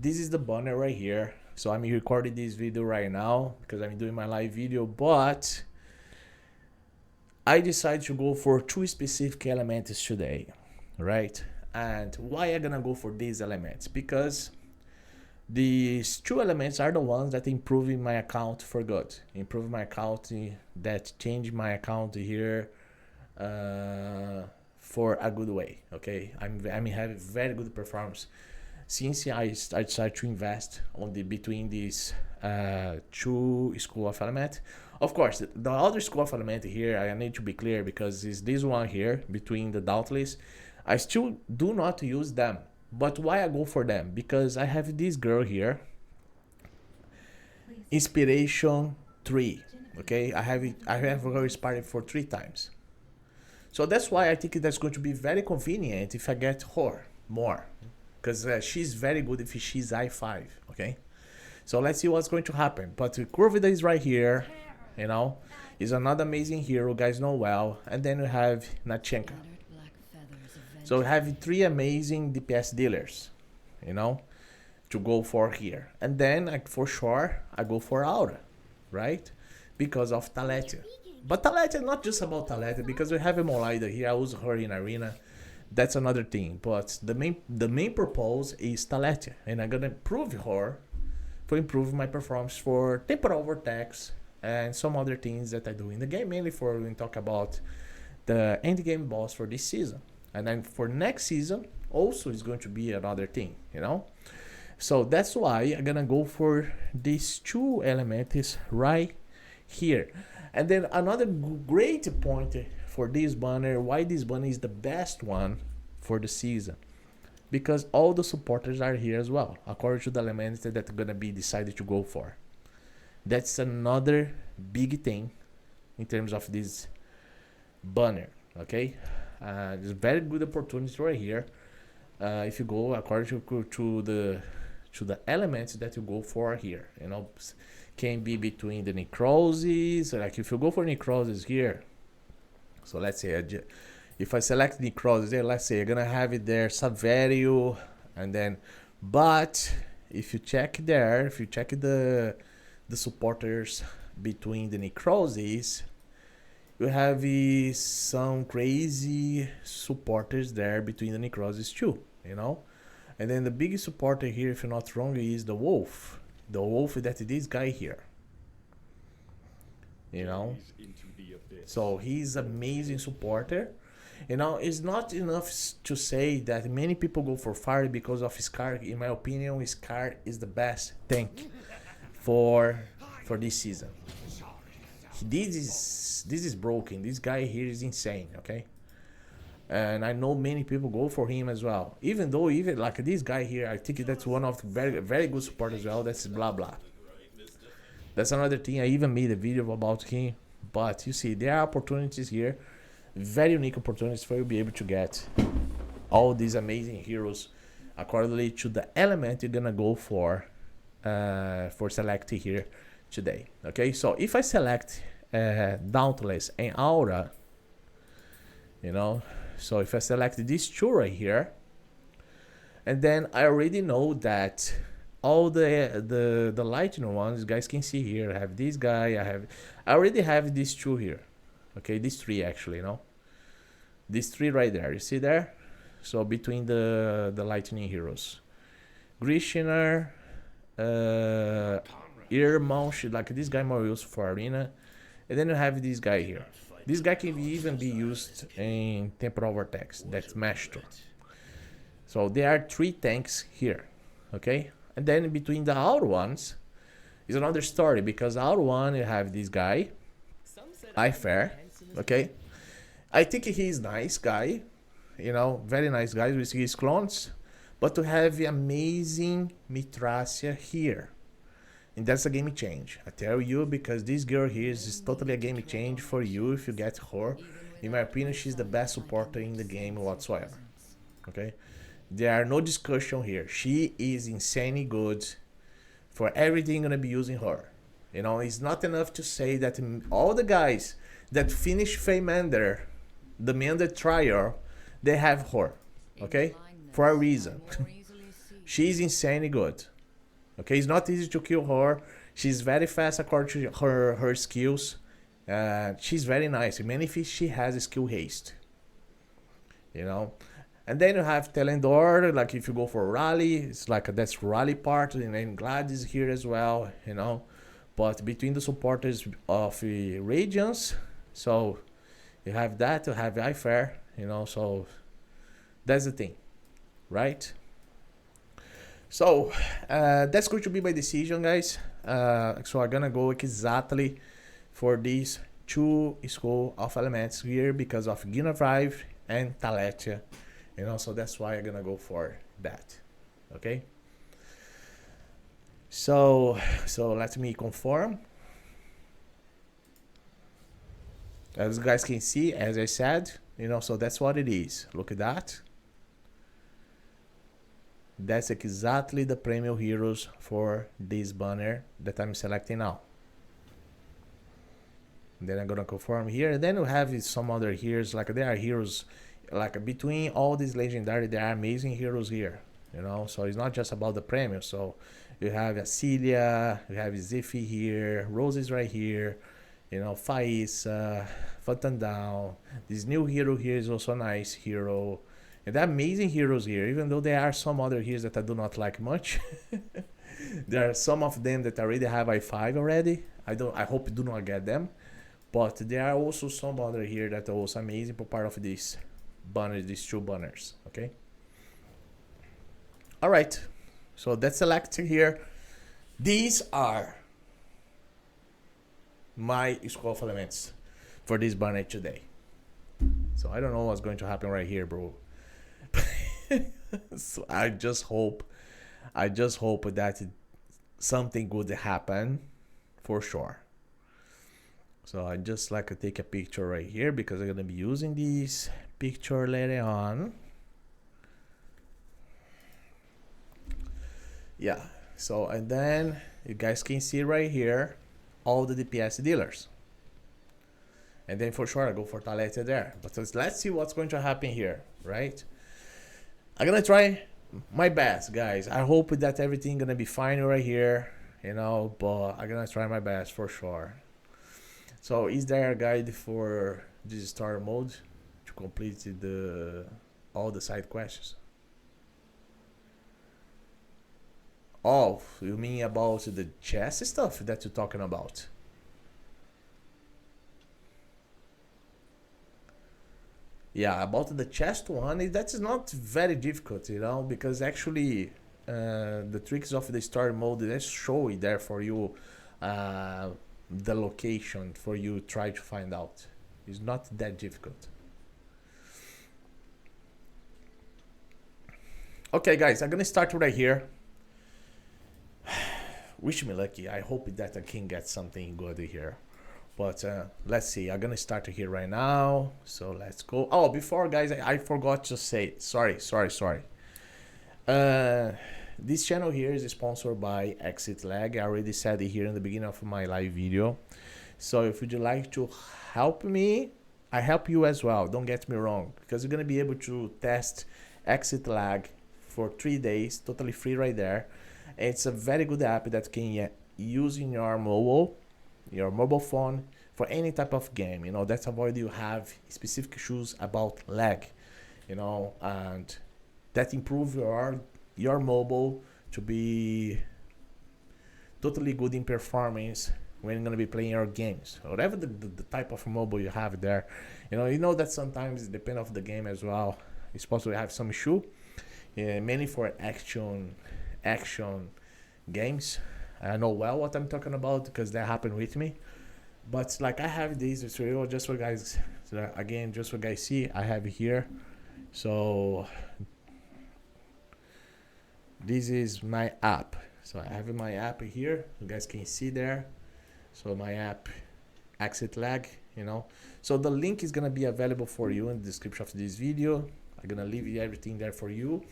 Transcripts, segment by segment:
this is the banner right here. So I'm recording this video right now because I'm doing my live video, but I decided to go for two specific elements today, right? And why I'm gonna go for these elements? Because these two elements are the ones that improving my account for good. Improve my account, that change my account here for a good way, okay? I'm having very good performance since I decided to invest on between these two school of element. Of course, the other school of element here, I need to be clear because it's this one here between the Dauntless. I still do not use them. But why I go for them? Because I have this girl here, Inspiration 3. Okay, I have her inspired for 3 times. So that's why I think that's going to be very convenient if I get her more. Because she's very good if she's I5, okay? So let's see what's going to happen. But Corrosion is right here, you know. Is another amazing hero, guys know well. And then we have Nachenka. So we have 3 amazing DPS dealers, you know, to go for here. And then, for sure, I go for Aura, right? Because of Talete. But Talete is not just about Talete, because we have a Molida here. I use her in Arena. That's another thing, but the main purpose is Talete, and I'm gonna improve her to improve my performance for temporal vortex and some other things that I do in the game, mainly for when we talk about the end game boss for this season, and then for next season also is going to be another thing, you know. So that's why I'm gonna go for these two elements right here. And then another great point for this banner, why this banner is the best one for the season, because all the supporters are here as well, according to the elements that are gonna be decided to go for. That's another big thing in terms of this banner, okay? There's very good opportunity right here. If you go according to the elements that you go for here, you know, can be between the necrosis. Like if you go for necrosis here, so let's say if I select necrosis there, let's say I'm gonna have it there Saverio, and then, but if you check there, if you check the supporters between the necrosis, you have some crazy supporters there between the necrosis too, you know. And then the biggest supporter here, if you're not wrong, is the wolf. The wolf that this guy here, you know. So he's amazing supporter. You know, it's not enough to say that many people go for fire because of Scar. In my opinion, Scar is the best tank for this season. This is broken. This guy here is insane, okay? And I know many people go for him as well. Even though, like this guy here, I think that's one of the very good support as well. That's blah blah. That's another thing. I even made a video about him. But you see, there are opportunities here, very unique opportunities for you to be able to get all these amazing heroes accordingly to the element you're gonna go for select here today. Okay, so if I select Dauntless and Aura, you know. So if I select these two right here, and then I already know that all the lightning ones, you guys can see here, I have this guy, I already have these two here. Okay, these 3 actually, you know. These 3 right there, you see there? So between the lightning heroes. Grishner, Earmouth, like this guy more used for arena. And then you have this guy here. This guy can even be used in temporal vortex. That's Master. So there are 3 tanks here, okay? And then between the outer ones is another story, because outer one you have this guy, Fair, okay? I think he's nice guy, you know, very nice guy with his clones, but to have amazing Mitracia here. And that's a game change, I tell you, because this girl here is totally a game change for you if you get her. In my opinion, she's the best supporter in the game whatsoever. Okay? There are no discussion here. She is insanely good for everything gonna be using her. You know, it's not enough to say that all the guys that finish Feymander, the Mander trial, they have her. Okay? For a reason. She's insanely good. Okay, it's not easy to kill her. She's very fast according to her skills. She's very nice. In many fish, she has skill haste. You know, and then you have Telendor. Like if you go for rally, it's like that's rally part, and then Glad is here as well. You know, but between the supporters of Radiance, so you have that. You have iFair. You know, so that's the thing, right? So that's going to be my decision, guys. So I'm gonna go exactly for these two school of elements here because of Guinevere and Taletia. You know, so that's why I'm gonna go for that. Okay. So let me confirm. As you guys can see, as I said, you know, so that's what it is. Look at that. That's exactly the premium heroes for this banner that I'm selecting now. And then I'm gonna confirm here, and then we have some other heroes. Like there are heroes, like between all these legendary, there are amazing heroes here. You know, so it's not just about the premium. So you have Celia, you have Ziffy here, Rose is right here. You know, Faisa, Phantom Down. This new hero here is also a nice hero. And there are amazing heroes here, even though there are some other heroes that I do not like much. There are some of them that already have I5 already. I hope you do not get them. But there are also some other here that are also amazing for part of these banners, these two banners. Okay. Alright. So that's selected here. These are my school of elements for this banner today. So I don't know what's going to happen right here, bro. So I just hope that something good happen for sure. So I just like to take a picture right here because I'm gonna be using this picture later on. Yeah. So and then you guys can see right here all the DPS dealers. And then for sure I go for Talete there. But let's see what's going to happen here, right? I'm gonna try my best, guys. I hope that everything gonna be fine right here, you know, but I'm gonna try my best for sure. So is there a guide for this starter mode to complete all the side quests? Oh, you mean about the chest stuff that you're talking about? Yeah, about the chest one, that is not very difficult, you know, because actually the tricks of the story mode, they show it there for you, the location for you try to find out. It's not that difficult. Okay, guys, I'm gonna start right here. Wish me lucky. I hope that I can get something good here. But let's see. I'm gonna start here right now. So let's go. Oh, before guys, I forgot to say. Sorry. This channel here is sponsored by Exit Lag. I already said it here in the beginning of my live video. So if you'd like to help me, I help you as well. Don't get me wrong, because you're gonna be able to test Exit Lag for 3 days, totally free right there. It's a very good app that can use in your mobile phone for any type of game. You know, that's avoid you have specific issues about lag, you know, and that improve your mobile to be totally good in performance when you're gonna be playing your games. Whatever the type of mobile you have there, you know that sometimes it depends on the game as well. It's supposed to have some issue, mainly for action games. I know well what I'm talking about because that happened with me. But like I have these tutorial just for guys, so again, just for guys see, I have here. So this is my app. So I have my app here. You guys can see there. So my app, Exit Lag, you know. So the link is gonna be available for you in the description of this video. I'm gonna leave everything there for you.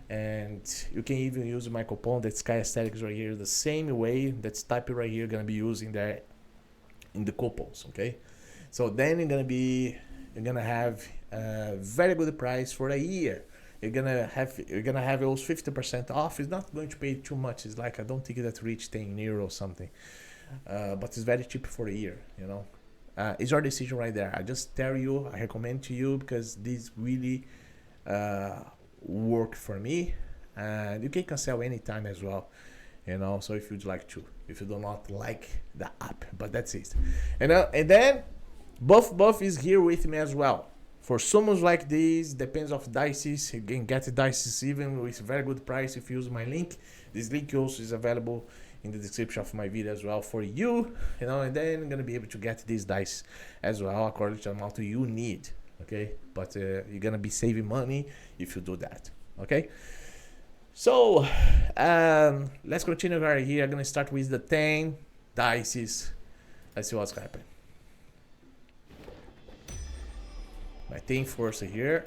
And you can even use my coupon that's Sky Aesthetics right here the same way that's type right here gonna be using there in the coupons. Okay, so then you're gonna have a very good price for a year. you're gonna have those 50% off. It's not going to pay too much. It's like I don't think that reach 10 euro or something. But it's very cheap for a year, you know. It's your decision right there. I just tell you, I recommend to you because this really work for me, and you can cancel anytime as well, you know. So if you'd like to, if you do not like the app, but that's it. And then buff is here with me as well. For summons like this, depends of dices, you can get dices even with very good price if you use my link. This link also is available in the description of my video as well for you, you know, and then you're gonna be able to get these dice as well according to the amount you need, okay? But you're gonna be saving money if you do that, okay? So let's continue right here. I'm gonna start with the 10 dices. Let's see what's happening. My team force here.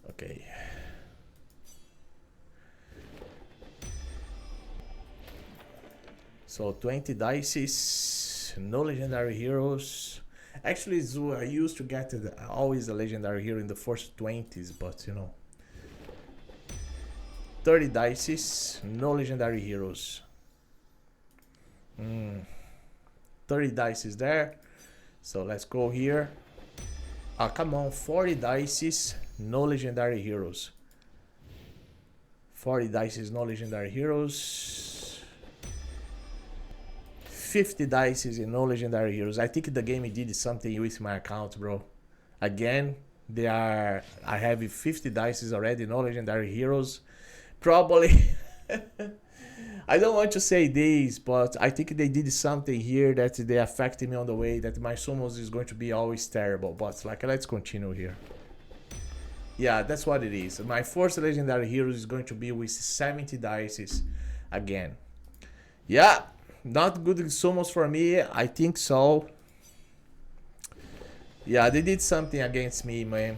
Okay. So 20 dices, no legendary heroes. Actually, I used to get always a legendary hero in the first 20s, but you know. 30 dices, no legendary heroes. 30 dices there. So let's go here. Oh, come on, 40 dices, no legendary heroes. 40 dices, no legendary heroes. 50 dices and no legendary heroes. I think the game did something with my account, bro. Again, I have 50 dices already, no legendary heroes. Probably I don't want to say this, but I think they did something here that they affected me on the way that my summons is going to be always terrible. But like, let's continue here. Yeah, that's what it is. My first legendary hero is going to be with 70 dices again. Yeah, not good summons for me. I think so. Yeah, they did something against me, man.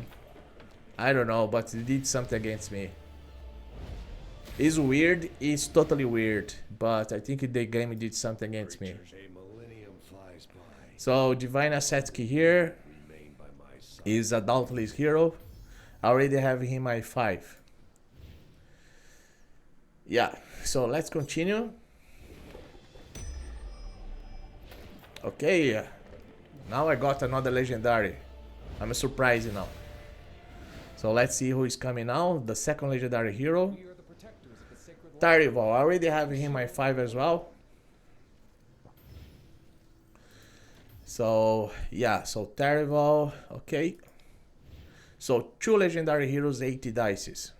I don't know, but they did something against me. It's weird, it's totally weird, but I think the game did something against me. So Divine Ascetic here is a Dauntless hero. I already have him my 5. Yeah, so let's continue. Okay, now I got another legendary. I'm surprised now. So let's see who is coming now. The second legendary hero. Terrible. I already have him my 5 as well. So yeah, so terrible. Okay. So 2 legendary heroes, 80 dices.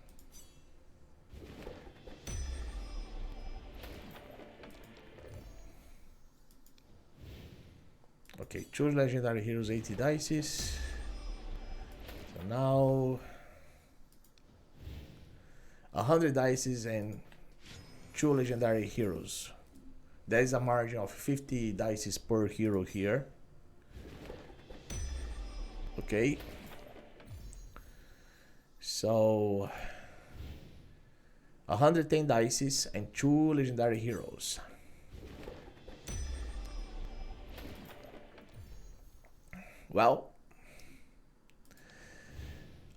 Okay, 2 legendary heroes, 80 dices. So now 100 dices and 2 legendary heroes. There is a margin of 50 dices per hero here. Okay. So 110 dices and 2 legendary heroes. Well,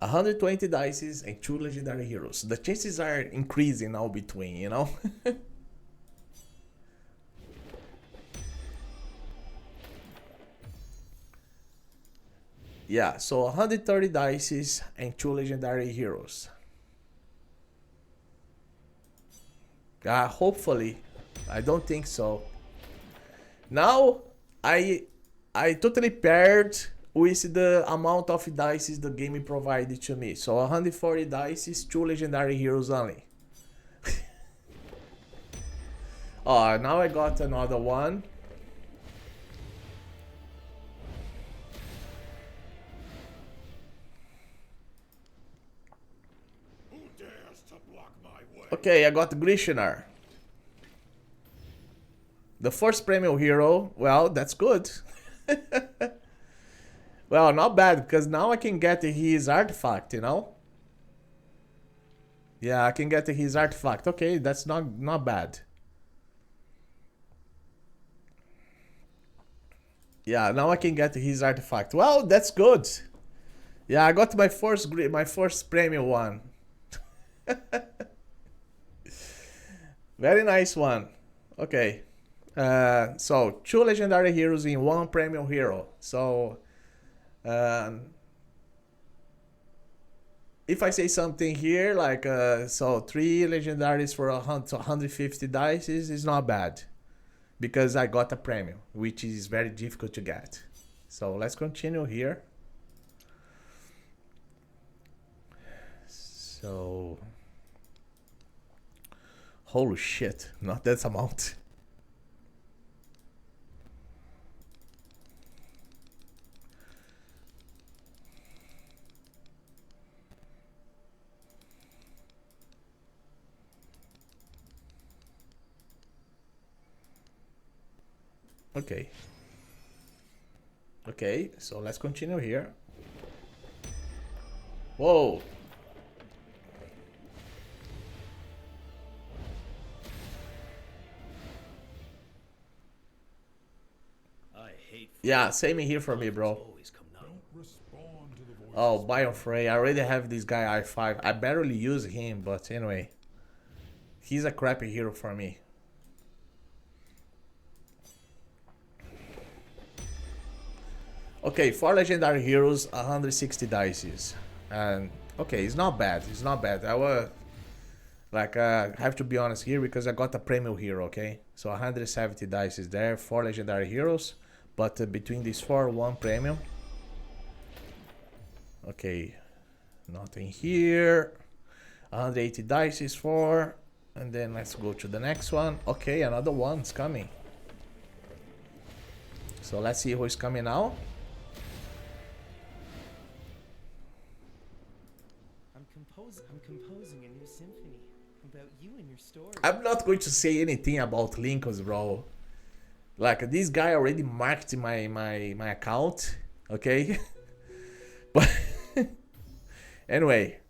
120 dices and 2 legendary heroes. The chances are increasing now between, you know. Yeah, so 130 dices and 2 legendary heroes. Hopefully, I don't think so. Now I totally paired with the amount of dices the game provided to me. So 140 dices, 2 legendary heroes only. Oh, now I got another one. Who dares to block my way? Okay, I got Grishnar. The first premium hero. Well, that's good. Well, not bad, because now I can get his artifact, you know? Yeah, I can get his artifact. Okay, that's not bad. Yeah, now I can get his artifact. Well, that's good. Yeah, I got my first premium one. Very nice one. Okay. So 2 legendary heroes in 1 premium hero. So um, if I say something here like so 3 legendaries for 150 dice is not bad because I got a premium, which is very difficult to get. So let's continue here. So holy shit, not that amount. Okay. Okay, so let's continue here. Whoa. Yeah, same here for me, bro. Oh, Biofray. I already have this guy I5. I barely use him, but anyway. He's a crappy hero for me. Okay, 4 legendary heroes, 160 dices. And okay, it's not bad. It's not bad. I will like have to be honest here because I got a premium hero, okay? So 170 dice is there, 4 legendary heroes, but between these 4, 1 premium. Okay, nothing here. 180 dice is 4, and then let's go to the next one. Okay, another one's coming. So let's see who is coming now. I'm composing a new symphony about you and your story. I'm not going to say anything about Lincolns, bro. Like this guy already marked my account, okay? But anyway,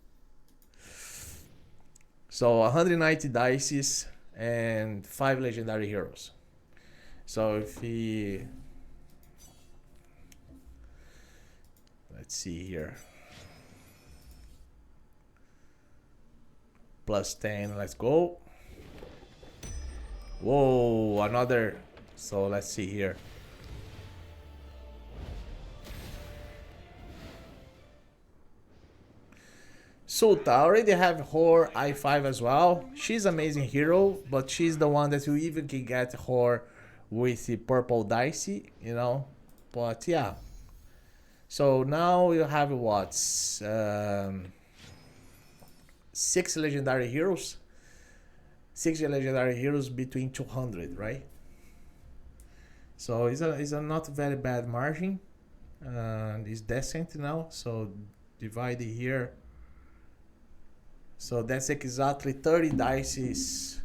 so 190 dices and 5 legendary heroes. So if he, let's see here, plus 10, let's go. Whoa, another. So let's see here. Sulta, I already have her I5 as well. She's amazing hero, but she's the one that you even can get her with the purple dicey, you know. But yeah. So now you have what? 6 legendary heroes. 6 legendary heroes between 200, right? So it's a not very bad margin. It's decent now. So divide it here. So that's exactly 30 dice.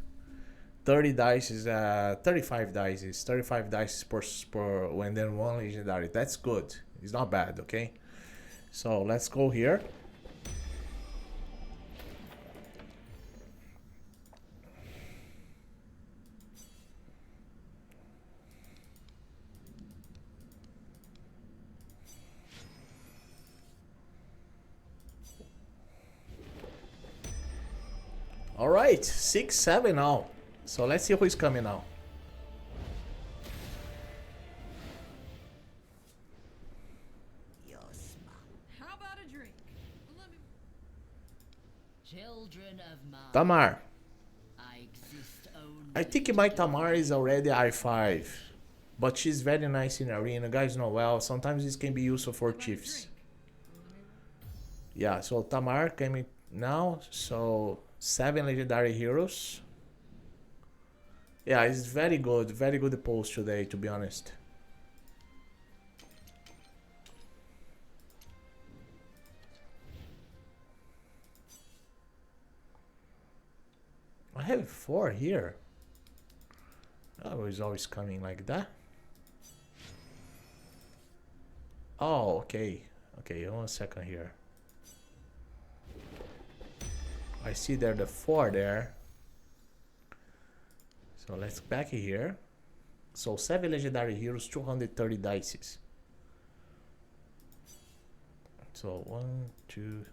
30 dice is 35 dice. 35 dice per when then 1 legendary. That's good. It's not bad, okay? So let's go here. All right, 6, 7 now. So let's see who is coming now. How about a drink? Let me... Children of Mars. Tamar. I exist only. I think my Tamar is already I5. But she's very nice in arena. Guys know well. Sometimes this can be useful for chiefs. Yeah, so Tamar coming now. So 7 legendary heroes. Yeah, it's very good post today, to be honest. I have 4 here. Oh, it's always coming like that. Oh, okay. Okay, 1 second here. I see there the 4 there. So let's back here. So 7 legendary heroes, 230 dices. So 1, 2.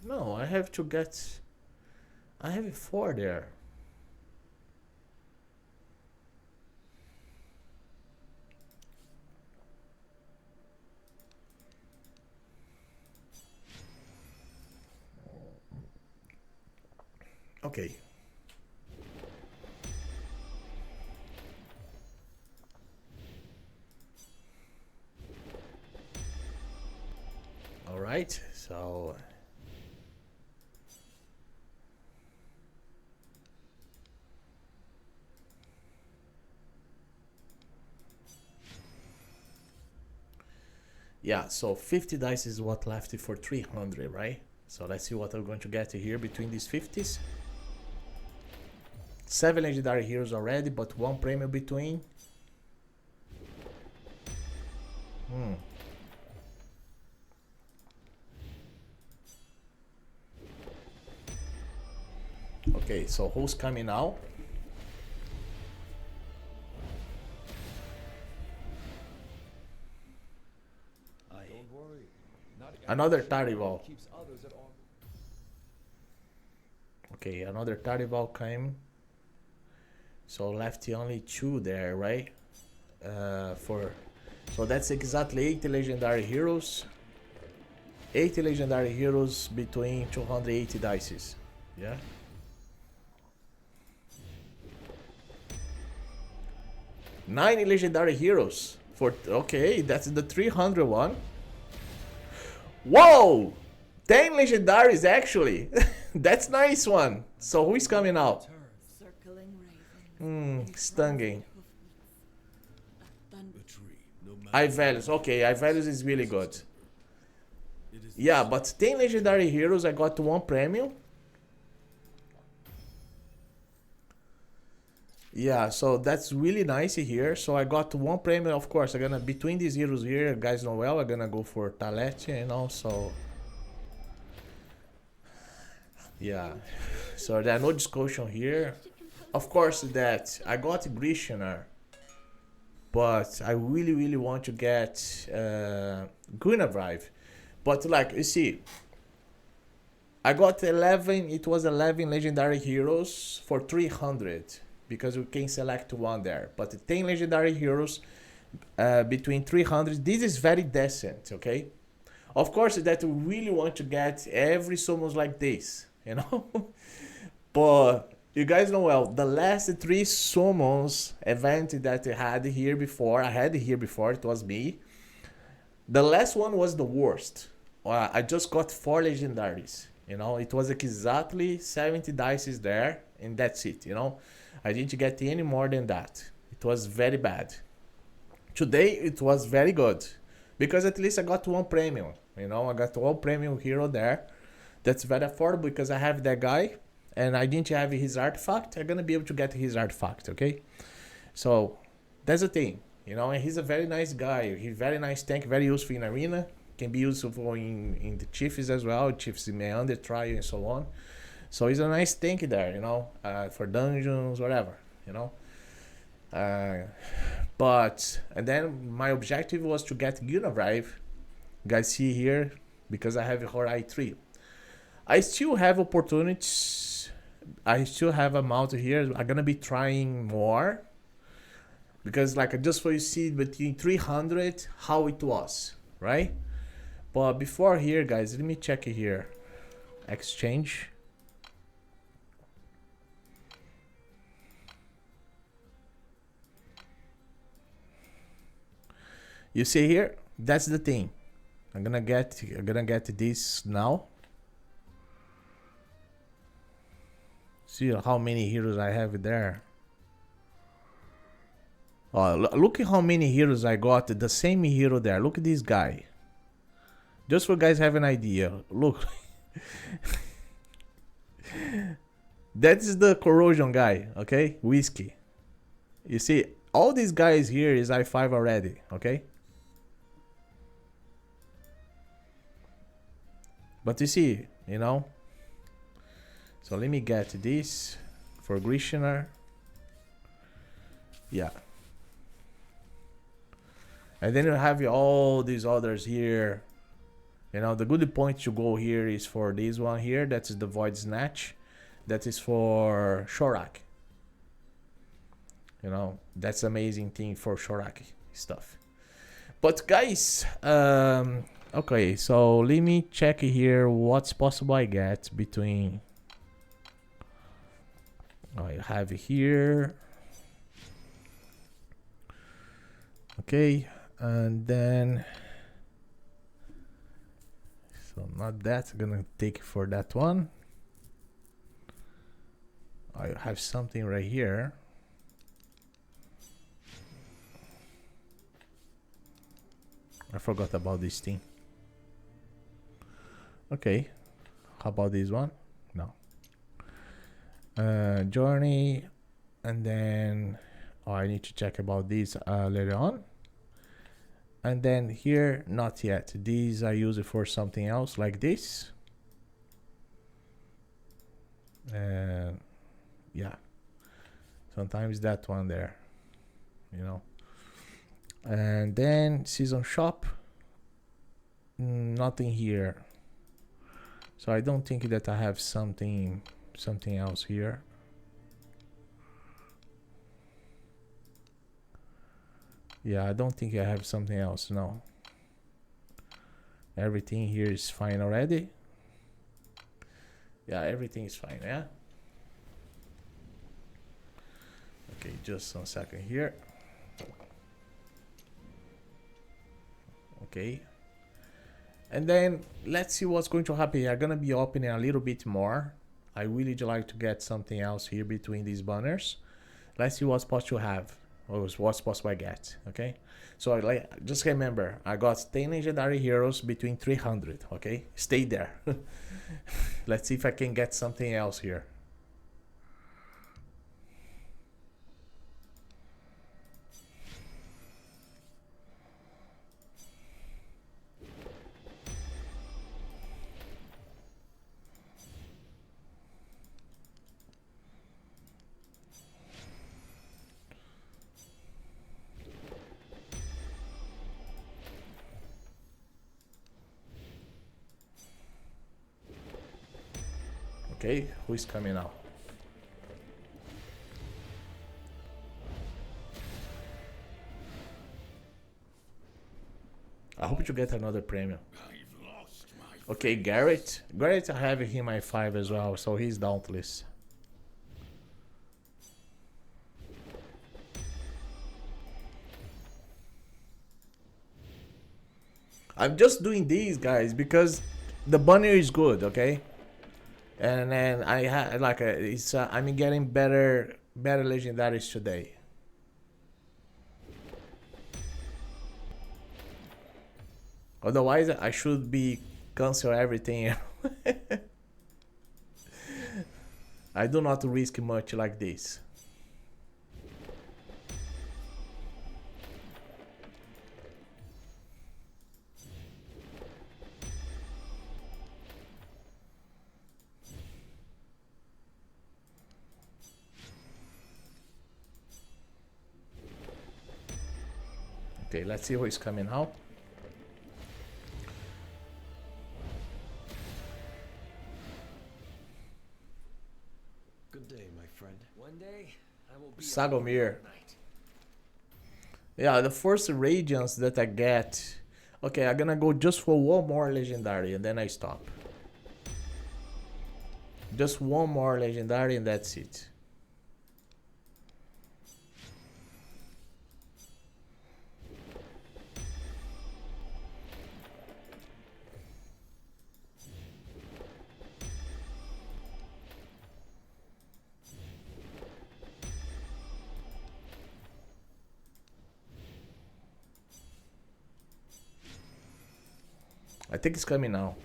No, I have to get. I have 4 there. Okay. All right. So yeah, so 50 dice is what left for 300, right? So let's see what I'm going to get here between these 50s. 7 legendary heroes already, but 1 premium between. Okay, so who's coming now? Don't worry. Not Another Tarival. keeps others at arm's Okay, another Tarival came. So left only 2 there, right? So that's exactly 80 legendary heroes. 80 legendary heroes between 280 dices. Yeah. Nine legendary heroes for okay, that's the 300 one. Whoa! 10 legendaries actually. That's nice one. So who is coming out? Circling ravens. Stunning. The tree, no matter I values. Okay, I values is really good. Yeah, but 10 legendary heroes, I got 1 premium. Yeah, so that's really nice here. So I got 1 premium, of course. I'm gonna between these heroes here, guys know well, I'm gonna go for Talet, you know, so yeah. So there are no discussion here. Of course that I got Grishner, but I really want to get Guinevere. But like you see, I got 11, it was 11 legendary heroes for 300 because we can select 1 there. But 10 legendary heroes between 300, this is very decent, okay? Of course that we really want to get every summons like this, you know? But you guys know well, the last 3 summons event that I had here before, it was me. The last one was the worst. I just got 4 legendaries, you know? It was exactly 70 dice there, and that's it, you know? I didn't get any more than that. It was very bad. Today, it was very good. Because at least I got 1 premium, you know? I got 1 premium hero there. That's very affordable because I have that guy. And I didn't have his artifact. I'm gonna be able to get his artifact, okay? So, that's the thing. You know, and he's a very nice guy. He's very nice tank, very useful in arena. Can be useful in the chiefs as well. Chiefs in Meander, Trial, and so on. So he's a nice tank there, you know, for dungeons, whatever, you know. And then my objective was to get Guinevere. You guys see here, because I have Horai 3. I still have opportunities. I still have amount here. I'm gonna be trying more. Because like just for you see between 300 how it was, right? But before here, guys, let me check it here. Exchange. You see here, that's the thing. I'm gonna get this now. See how many heroes I have there. Oh, look at how many heroes I got. The same hero there. Look at this guy. Just for guys have an idea. Look. That is the Corrosion guy, okay? Whiskey. You see, all these guys here is I5 already, okay? But you see, you know. So let me get this for Grishner. Yeah. And then you have all these others here. You know, the good point to go here is for this one here. That is the Void Snatch. That is for Shorak. You know, that's amazing thing for Shorak stuff. But guys, okay, so let me check here what's possible I get between. I have here. Okay, and then. So not that, I'm gonna take it for that one. I have something right here. I forgot about this thing. Okay, how about this one? No. Journey, and then I need to check about this later on. And then here, not yet. These I use it for something else like this. And yeah, sometimes that one there, you know. And then season shop, nothing here. So I don't think that I have something else here. Yeah, I don't think I have something else, no. Everything here is fine already. Yeah, everything is fine, yeah. Okay, just 1 second here. Okay. And then let's see what's going to happen here. I'm gonna be opening a little bit more. I really like to get something else here between these banners. Let's see what's possible to have. What's possible I get, okay? So just remember, I got 10 legendary heroes between 300, okay? Stay there. Let's see if I can get something else here. Okay, who is coming now? I hope you get another premium. I've lost my Okay, Garrett. Garrett, I have him at 5 as well, so he's dauntless. I'm just doing these guys because the banner is good, okay? And then I had like I'm getting better legendaries today. Otherwise, I should be cancel everything. I do not risk much like this. Okay, let's see who is coming out. Good day, my friend. One day, I will be Sagomir. night. Yeah, the first radiance that I get. Okay, I'm gonna go just for one more legendary and then I stop. Just one more legendary and that's it. I think it's coming now.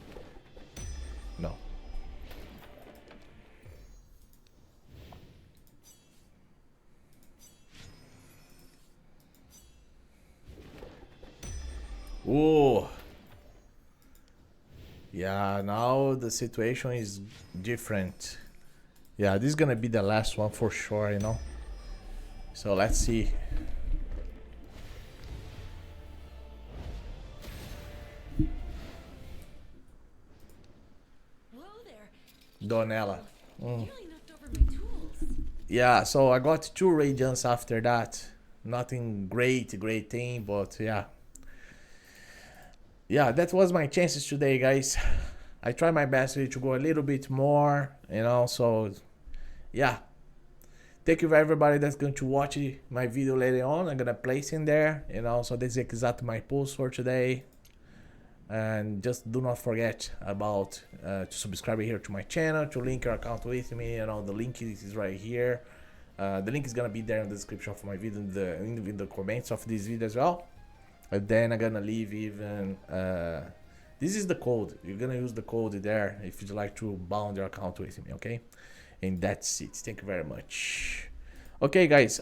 No. Ooh. Yeah, now the situation is different. Yeah, this is gonna be the last one for sure, you know. So let's see. Donella. Nearly knocked over my tools. Yeah, so I got 2 radiants after that. Nothing great thing, but yeah. Yeah, that was my chances today, guys. I try my best to go a little bit more, you know, so yeah. Thank you for everybody that's going to watch my video later on. I'm gonna place in there, you know, so this is exactly my post for today. And just do not forget about to subscribe here to my channel, to link your account with me. You know, the link is right here. The link is gonna be there in the description of my video, in the comments of this video as well. And then I'm gonna leave even this is the code. You're gonna use the code there if you'd like to bound your account with me, okay? And that's it. Thank you very much. Okay, guys.